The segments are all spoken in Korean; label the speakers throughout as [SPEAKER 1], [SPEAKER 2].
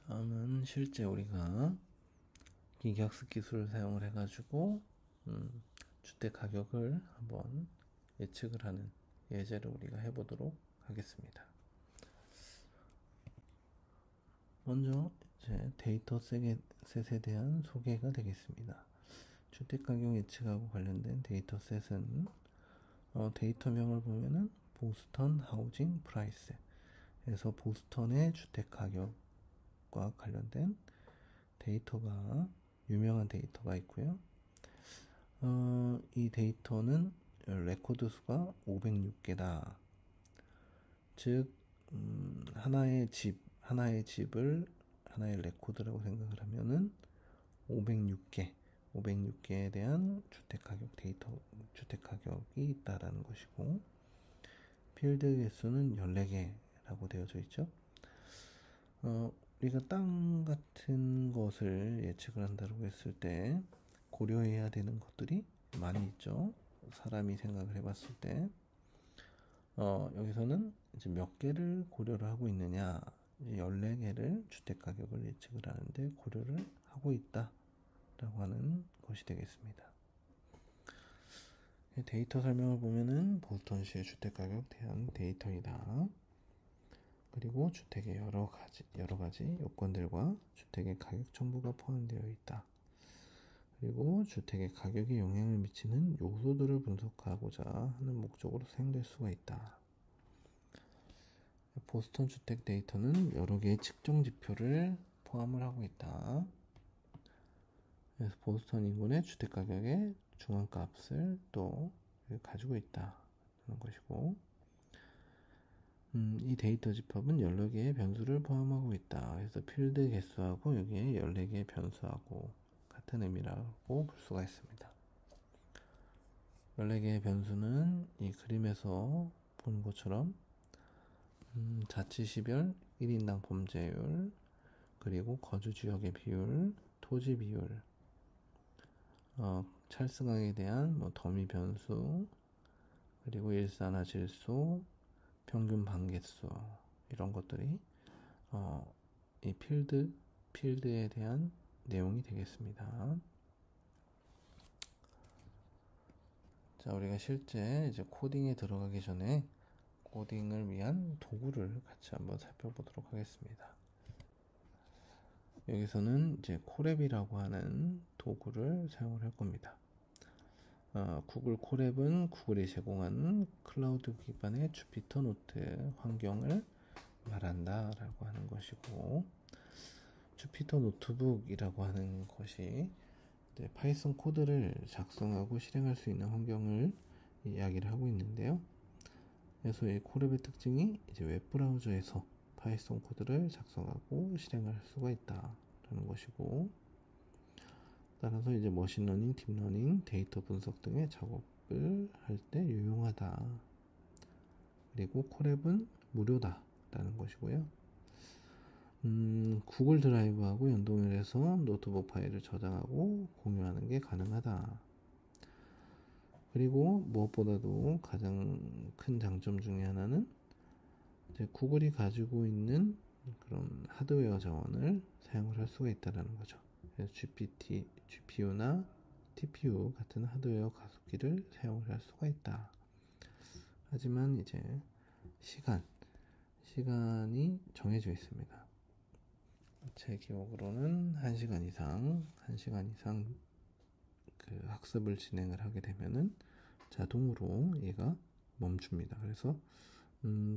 [SPEAKER 1] 다음은 실제 우리가 기계학습 기술을 사용을 해가지고 주택 가격을 한번 예측을 하는 예제를 우리가 해보도록 하겠습니다. 먼저 이제 데이터셋에 대한 소개가 되겠습니다. 주택가격 예측하고 관련된 데이터셋은 데이터명을 보면은 보스턴 하우징 프라이스 에서 보스턴의 주택가격과 관련된 데이터가 유명한 데이터가 있고요. 이 데이터는 레코드 수가 506개다. 즉 하나의 집을 하나의 레코드라고 생각을 하면은 506개에 대한 주택 가격이 있다라는 것이고, 필드 개수는 14개라고 되어져 있죠. 우리가 땅 같은 것을 예측을 한다고 했을 때 고려해야 되는 것들이 많이 있죠. 사람이 생각을 해봤을 때 여기서는 이제 몇 개를 고려를 하고 있느냐, 14개를 주택 가격을 예측을 하는데 고려를 하고 있다 라고 하는 것이 되겠습니다. 데이터 설명을 보면은 보스턴시의 주택 가격 대한 데이터이다. 그리고 주택의 여러 가지 요건들과 주택의 가격 정보가 포함되어 있다. 그리고 주택의 가격에 영향을 미치는 요소들을 분석하고자 하는 목적으로 사용될 수가 있다. 보스턴 주택 데이터는 여러 개의 측정 지표를 포함을 하고 있다. 그래서 보스턴 인근의 주택 가격의 중앙값을 또 가지고 있다는 것이고, 이 데이터 집합은 14개의 변수를 포함하고 있다. 그래서 필드 개수하고 여기에 14개의 변수하고 같은 의미라고 볼 수가 있습니다. 14개의 변수는 이 그림에서 보는 것처럼 자치시별 1인당 범죄율, 그리고 거주지역의 비율, 토지 비율, 찰승항에 대한 더미 변수, 그리고 일산화 질소, 평균 반개수, 이런 것들이 이 필드에 대한 내용이 되겠습니다. 자, 우리가 실제 이제 코딩에 들어가기 전에 코딩을 위한 도구를 같이 한번 살펴보도록 하겠습니다. 여기서는 이제 콜앱이라고 하는 도구를 사용을 할 겁니다. 구글 콜앱은 구글이 제공하는 클라우드 기반의 주피터 노트 환경을 말한다 라고 하는 것이고, 주피터 노트북이라고 하는 것이 파이썬 코드를 작성하고 실행할 수 있는 환경을 이야기를 하고 있는데요. 그래서 이 콜앱의 특징이 이제 웹브라우저에서 파이썬 코드를 작성하고 실행할 수가 있다라는 것이고, 따라서 이제 머신러닝, 딥러닝, 데이터 분석 등의 작업을 할 때 유용하다. 그리고 콜앱은 무료다라는 것이고요. 구글 드라이브하고 연동을 해서 노트북 파일을 저장하고 공유하는 게 가능하다. 그리고 무엇보다도 가장 큰 장점 중에 하나는 이제 구글이 가지고 있는 그런 하드웨어 자원을 사용을 할 수가 있다는 거죠. 그래서 GPU나 TPU 같은 하드웨어 가속기를 사용을 할 수가 있다. 하지만 이제 시간이 정해져 있습니다. 제 기억으로는 1시간 이상 그 학습을 진행을 하게 되면은 자동으로 얘가 멈춥니다. 그래서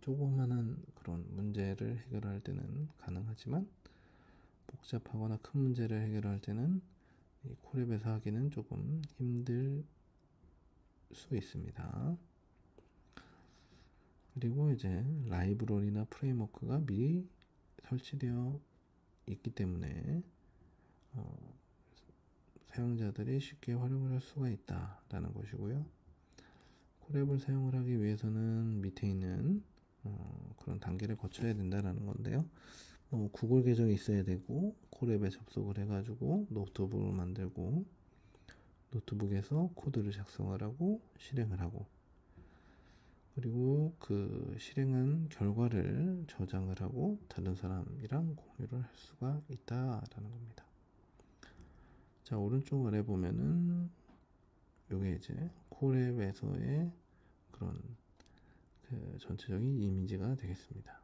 [SPEAKER 1] 조그만한 그런 문제를 해결할 때는 가능하지만 복잡하거나 큰 문제를 해결할 때는 이 콜앱에서 하기는 조금 힘들 수 있습니다. 그리고 이제 라이브러리나 프레임워크가 미리 설치되어 있기 때문에 사용자들이 쉽게 활용을 할 수가 있다라는 것이고요. 콜앱을 사용을 하기 위해서는 밑에 있는 그런 단계를 거쳐야 된다라는 건데요. 구글 계정이 있어야 되고, 콜앱에 접속을 해가지고 노트북을 만들고, 노트북에서 코드를 작성을 하고 실행을 하고, 그리고 그 실행한 결과를 저장을 하고 다른 사람이랑 공유를 할 수가 있다라는 겁니다. 자, 오른쪽 아래 보면은 요게 이제 콜앱에서의 그런 그 전체적인 이미지가 되겠습니다.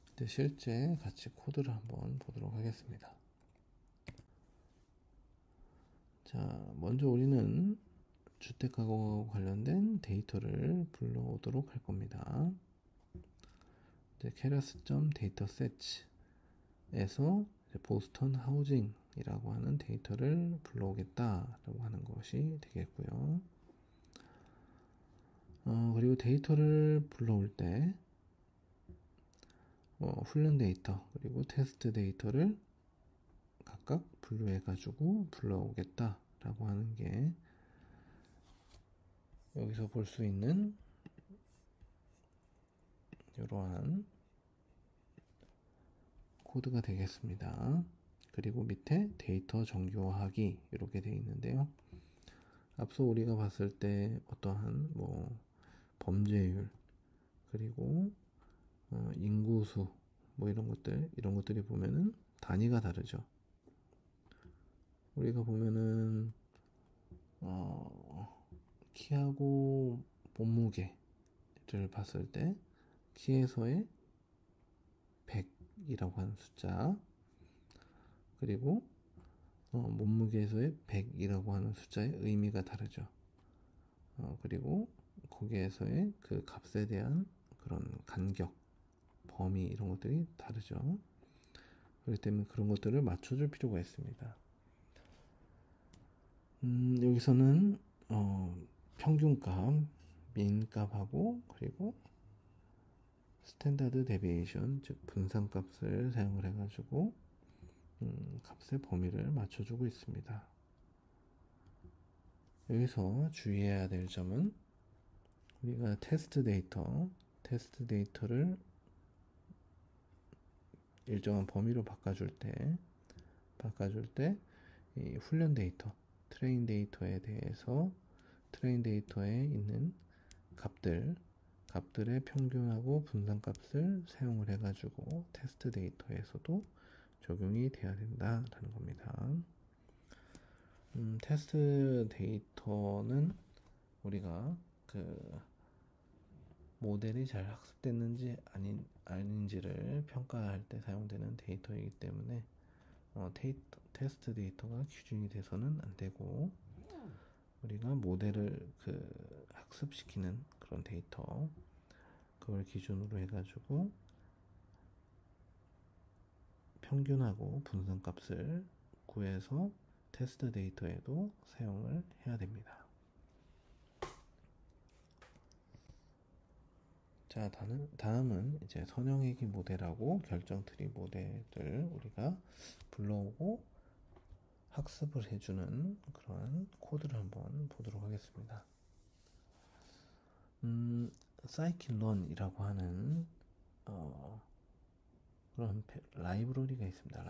[SPEAKER 1] 근데 실제 같이 코드를 한번 보도록 하겠습니다. 자, 먼저 우리는 주택가구와 관련된 데이터를 불러오도록 할 겁니다. keras.dataset에서 보스턴 하우징이라고 하는 데이터를 불러오겠다라고 하는 것이 되겠고요. 그리고 데이터를 불러올 때 훈련 데이터 그리고 테스트 데이터를 각각 분류해 가지고 불러오겠다라고 하는 게 여기서 볼 수 있는 이러한 코드가 되겠습니다. 그리고 밑에 데이터 정교화하기 이렇게 되어 있는데요. 앞서 우리가 봤을 때 어떠한 뭐 범죄율 그리고 인구수 뭐 이런 것들이 보면은 단위가 다르죠. 우리가 보면은 키하고 몸무게를 봤을 때 키에서의 100이라고 하는 숫자 그리고 몸무게에서의 100이라고 하는 숫자의 의미가 다르죠. 그리고 거기에서의 그 값에 대한 그런 간격, 범위 이런 것들이 다르죠. 그렇기 때문에 그런 것들을 맞춰줄 필요가 있습니다. 여기서는 평균값, 민값하고 그리고 스탠다드 데비에이션 즉 분산값을 사용을 해가지고 값의 범위를 맞춰주고 있습니다. 여기서 주의해야 될 점은 우리가 테스트 데이터를 일정한 범위로 바꿔줄 때 이 훈련 데이터, 트레인 데이터에 대해서 트레인 데이터에 있는 값들의 평균하고 분산값을 사용을 해가지고 테스트 데이터에서도 적용이 돼야 된다라는 겁니다. 테스트 데이터는 우리가 그 모델이 잘 학습됐는지 아닌지를 평가할 때 사용되는 데이터이기 때문에 테스트 데이터가 기준이 돼서는 안 되고 우리가 모델을 그 학습시키는 그런 데이터 그걸 기준으로 해가지고 평균하고 분산값을 구해서 테스트 데이터에도 사용을 해야 됩니다. 자, 다음은 이제 선형외기 모델하고 결정트리 모델을 우리가 불러오고 학습을 해주는 그런 코드를 한번 보도록 하겠습니다. scikit-learn이라고 하는 그런 라이브러리가 있습니다.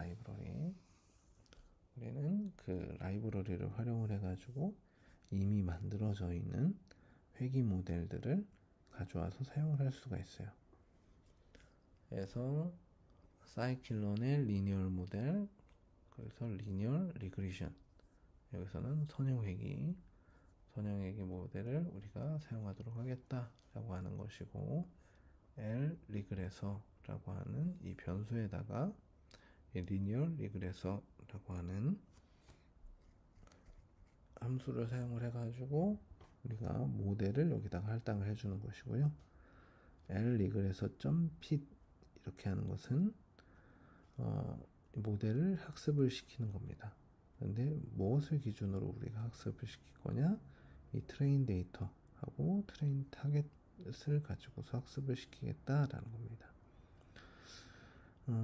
[SPEAKER 1] 우리는 그 라이브러리를 활용을 해가지고 이미 만들어져 있는 회귀 모델들을 가져와서 사용을 할 수가 있어요. 그래서 scikit-learn의 리니얼 모델, 그래서 리니얼 리그레션, 여기서는 선형회귀 모델을 우리가 사용하도록 하겠다라고 하는 것이고, L리그레서라고 하는 이 변수에다가 리니얼 리그레서라고 하는 함수를 사용을 해가지고 우리가 모델을 여기다가 할당을 해주는 것이고요. L리그레서.fit 이렇게 하는 것은 모델을 학습을 시키는 겁니다. 근데 무엇을 기준으로 우리가 학습을 시킬 거냐? 이 트레인 데이터하고 트레인 타겟을 가지고서 학습을 시키겠다라는 겁니다.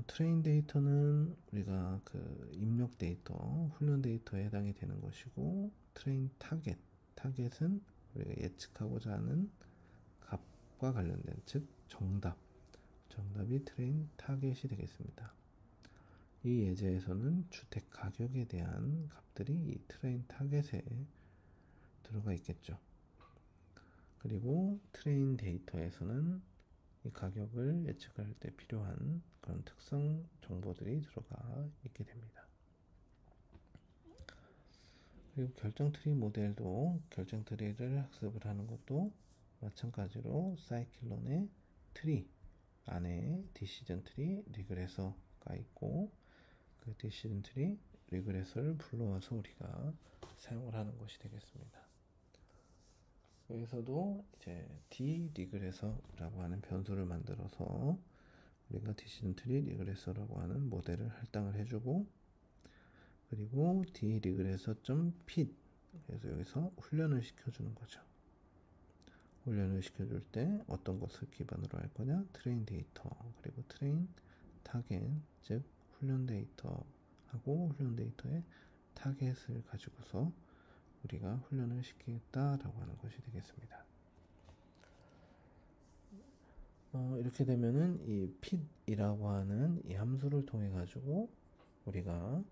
[SPEAKER 1] 트레인 데이터는 우리가 그 입력 데이터, 훈련 데이터에 해당이 되는 것이고, 트레인 타겟은 우리가 예측하고자 하는 값과 관련된, 즉 정답이 트레인 타겟이 되겠습니다. 이 예제에서는 주택 가격에 대한 값들이 이 트레인 타겟에 들어가 있겠죠. 그리고 트레인 데이터에서는 이 가격을 예측할 때 필요한 그런 특성 정보들이 들어가 있게 됩니다. 그리고 결정 트리 모델도 결정 트리를 학습을 하는 것도 마찬가지로 사이클론의 트리 안에 디시전 트리 리그레서가 있고 그 디시전 트리 리그레서를 불러와서 우리가 사용을 하는 것이 되겠습니다. 여기서도 이제 D 리그레서라고 하는 변수를 만들어서 우리가 디시전 트리 리그레서라고 하는 모델을 할당을 해주고 그리고 D 리그레서.fit 그래서 여기서 훈련을 시켜주는 거죠. 훈련을 시켜줄 때 어떤 것을 기반으로 할 거냐? 트레인 데이터 그리고 트레인 타겟 즉 훈련 데이터하고 훈련 데이터의 타겟을 가지고서 우리가 훈련을 시키겠다라고 하는 것이 되겠습니다. 이렇게 되면은 이 fit이라고 하는 이 함수를 통해 가지고 우리가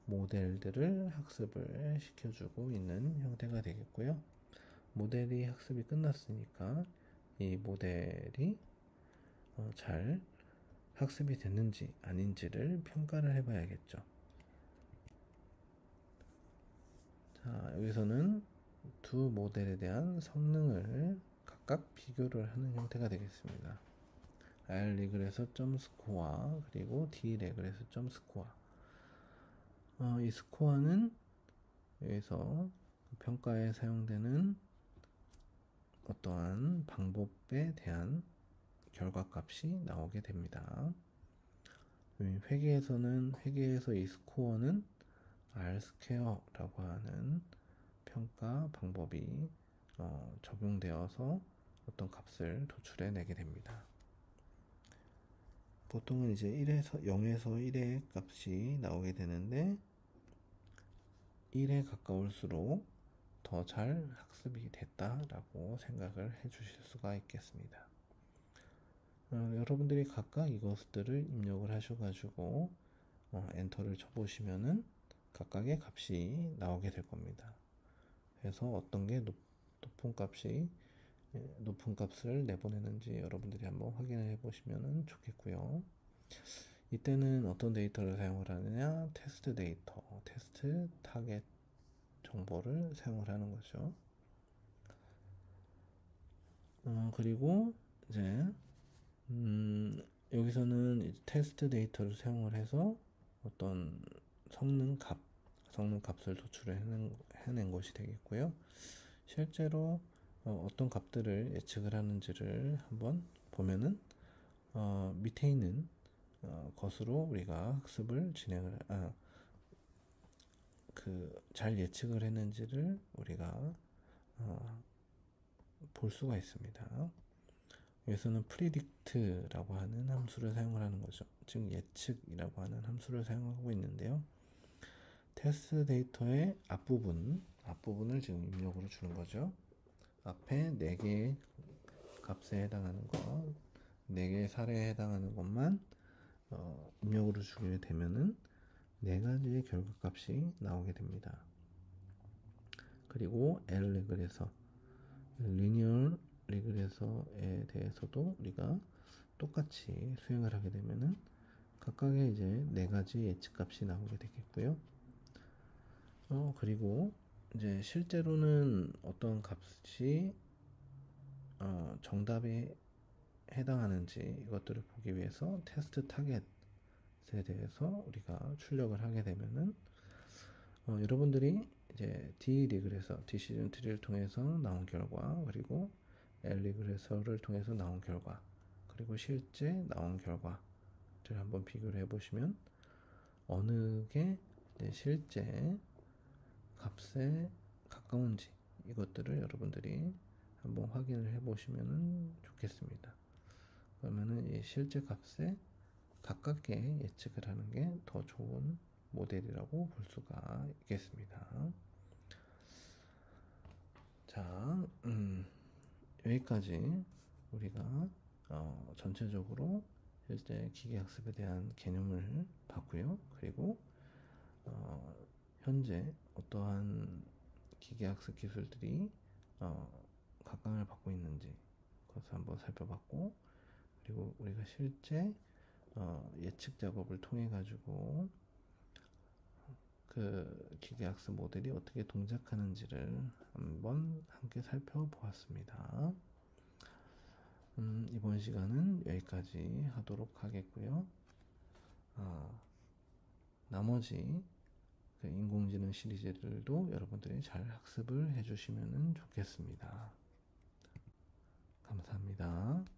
[SPEAKER 1] 모델들을 학습을 시켜주고 있는 형태가 되겠고요. 모델이 학습이 끝났으니까 이 모델이 잘 학습이 됐는지 아닌지를 평가를 해봐야겠죠. 자, 여기서는 두 모델에 대한 성능을 각각 비교를 하는 형태가 되겠습니다. R 리그레서 .스코어 그리고 D 리그레서 .스코어 이 스코어는 여기서 평가에 사용되는 어떠한 방법에 대한 결과값이 나오게 됩니다. 회계에서 이 스코어는 R 스퀘어라고 하는 평가 방법이 적용되어서 어떤 값을 도출해 내게 됩니다. 보통은 이제 0에서 1의 값이 나오게 되는데 1에 가까울수록 더 잘 학습이 됐다라고 생각을 해 주실 수가 있겠습니다. 여러분들이 각각 이것들을 입력을 하셔가지고 엔터를 쳐보시면은 각각의 값이 나오게 될 겁니다. 그래서 어떤 게 높은 값을 내보내는지 여러분들이 한번 확인을 해보시면 좋겠고요. 이때는 어떤 데이터를 사용을 하느냐? 테스트 데이터, 테스트 타겟 정보를 사용을 하는 거죠. 그리고 이제 여기서는 이제 테스트 데이터를 사용을 해서 어떤 성능 값을 해낸 것이 되겠고요. 실제로 어떤 값들을 예측을 하는지를 한번 보면은 밑에 있는 것으로 우리가 학습을 잘 예측을 했는지를 우리가 볼 수가 있습니다. 여기서는 predict라고 하는 함수를 사용을 하는 거죠. 즉 예측이라고 하는 함수를 사용하고 있는데요. 테스트 데이터의 앞부분을 지금 입력으로 주는 거죠. 앞에 4개의 값에 해당하는 것, 4개의 사례에 해당하는 것만 입력으로 주게 되면은 4가지의 결과값이 나오게 됩니다. 그리고 L 리그레서, 리니어 리그레서에 대해서도 우리가 똑같이 수행을 하게 되면은 각각의 이제 4가지 예측값이 나오게 되겠고요. 그리고 이제 실제로는 어떤 값이 정답에 해당하는지 이것들을 보기 위해서 테스트 타겟에 대해서 우리가 출력을 하게 되면은 여러분들이 이제 D 리그레서, 디시전 트리를 통해서 나온 결과 그리고 L 리그레서를 통해서 나온 결과 그리고 실제 나온 결과를 한번 비교를 해보시면 어느 게 실제 값에 가까운지 이것들을 여러분들이 한번 확인을 해보시면 좋겠습니다. 그러면은 이 실제 값에 가깝게 예측을 하는 게 더 좋은 모델이라고 볼 수가 있겠습니다. 자, 여기까지 우리가 전체적으로 실제 기계학습에 대한 개념을 봤고요. 그리고 현재 어떠한 기계학습 기술들이 각광을 받고 있는지 그것을 한번 살펴봤고, 그리고 우리가 실제 예측 작업을 통해 가지고 그 기계학습 모델이 어떻게 동작하는지를 한번 함께 살펴보았습니다. 이번 시간은 여기까지 하도록 하겠고요. 나머지 그 인공지능 시리즈들도 여러분들이 잘 학습을 해주시면 좋겠습니다. 감사합니다.